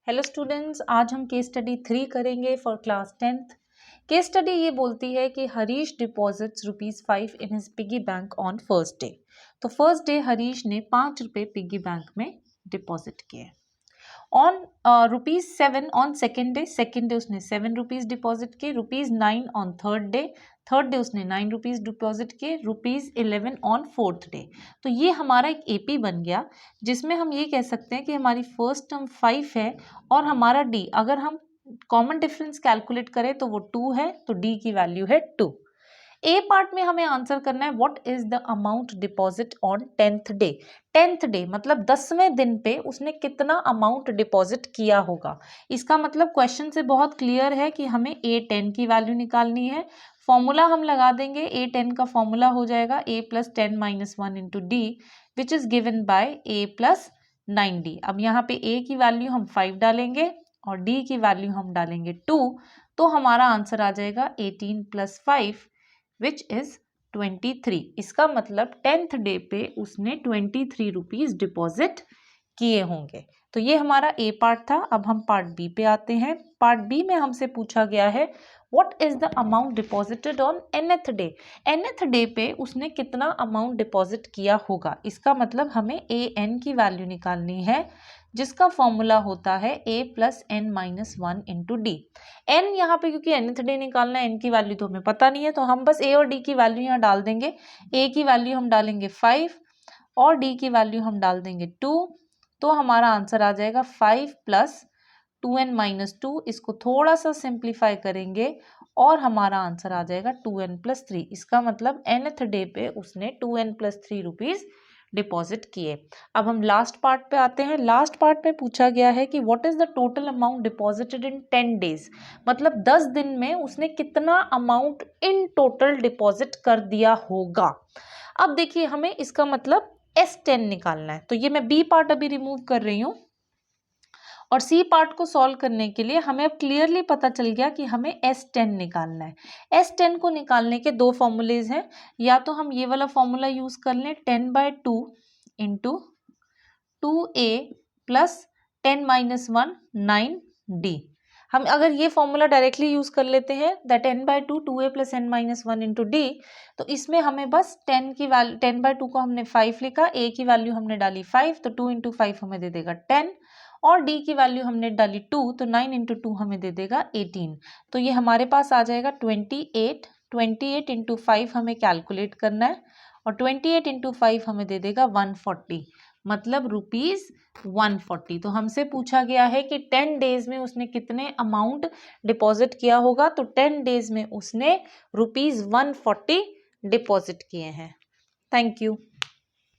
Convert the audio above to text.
Hello students, आज हम case study 3 करेंगे for class 10th। Case study ये बोलती है कि Harish deposits ₹5 in his piggy bank on first day. तो फर्स्ट डे हरीश ने ₹5 पिगी बैंक में डिपॉजिट किए। ऑन ₹7 ऑन सेकेंड डे उसने ₹7 डिपॉजिट किए, ₹9 ऑन थर्ड डे उसने ₹9 डिपॉजिट किए, ₹11 ऑन फोर्थ डे। तो ये हमारा एक एपी बन गया जिसमें हम ये कह सकते हैं कि हमारी फर्स्ट टर्म 5 है और हमारा डी, अगर हम कॉमन डिफरेंस कैलकुलेट करें तो वो 2 है, तो डी की वैल्यू है 2। ए पार्ट में हमें आंसर करना है what is the amount deposit on 10th day. 10th day मतलब 10वें दिन पे उसने कितना अमाउंट डिपॉजिट किया होगा। इसका मतलब क्वेश्चन से बहुत क्लियर है कि हमें A10 की वैल्यू निकालनी है। फॉर्मूला हम लगा देंगे, A10 का फॉर्मूला हो जाएगा A + 10 - 1 × D which is given by A + 9D। अब यहाँ पे A की वैल्यू हम 5 डालेंगे और D की वैल्यू हम डालेंगे 2, तो हमारा आंसर आ जाएगा 18 + 5 विच इज 23। इसका मतलब 10th डे पे उसने 23 रुपीज डिपॉजिट किए होंगे। तो ये हमारा ए पार्ट था। अब हम पार्ट बी पे आते हैं। पार्ट बी में हमसे पूछा गया है what is the amount deposited on nth day. nth day पे उसने कितना अमाउंट डिपॉजिट किया होगा। इसका मतलब हमें an की वैल्यू निकालनी है जिसका फॉर्मूला होता है A + n - 1 × D। n यहाँ पे क्योंकि nth डे निकालना है, n की वैल्यू तो हमें पता नहीं है, तो हम बस A और D की वैल्यू यहाँ डाल देंगे। A की वैल्यू हम डालेंगे 5 और D की वैल्यू हम डाल देंगे 2, तो हमारा आंसर आ जाएगा 5 + 2n - 2। इसको थोड़ा सा सिंप्लीफाई करेंगे और हमारा आंसर आ जाएगा 2n + 3। इसका मतलब nth डे पे उसने 2n + 3 रुपीज डिपॉजिट किए। अब हम लास्ट पार्ट पे आते हैं। लास्ट पार्ट में पूछा गया है कि what is the total amount deposited in 10 days. मतलब 10 दिन में उसने कितना अमाउंट इन टोटल डिपॉजिट कर दिया होगा। अब देखिए हमें इसका मतलब S10 निकालना है, तो ये मैं बी पार्ट अभी रिमूव कर रही हूँ और सी पार्ट को सॉल्व करने के लिए हमें अब क्लियरली पता चल गया कि हमें S10 निकालना है। S10 को निकालने के दो फॉर्मूलेज हैं। या तो हम ये वाला फॉर्मूला यूज कर लें 10/2 × 2a + 10 - 1 9d। हम अगर ये फॉर्मूला डायरेक्टली यूज कर लेते हैं द 10/2 2a + n - 1 × d, तो इसमें हमें बस 10/2 को हमने 5 लिखा, a की वैल्यू हमने डाली 5, तो 2 × 5 हमें दे देगा 10 और d की वैल्यू हमने डाली 2, तो 9 × 2 हमें दे देगा 18। तो ये हमारे पास आ जाएगा 28 × 5 हमें कैलकुलेट करना है और 28 × 5 हमें दे देगा 140, मतलब ₹140। तो हमसे पूछा गया है कि 10 डेज में उसने कितने अमाउंट डिपॉजिट किया होगा। तो 10 डेज में उसने ₹140 डिपॉजिट किए हैं। Thank you.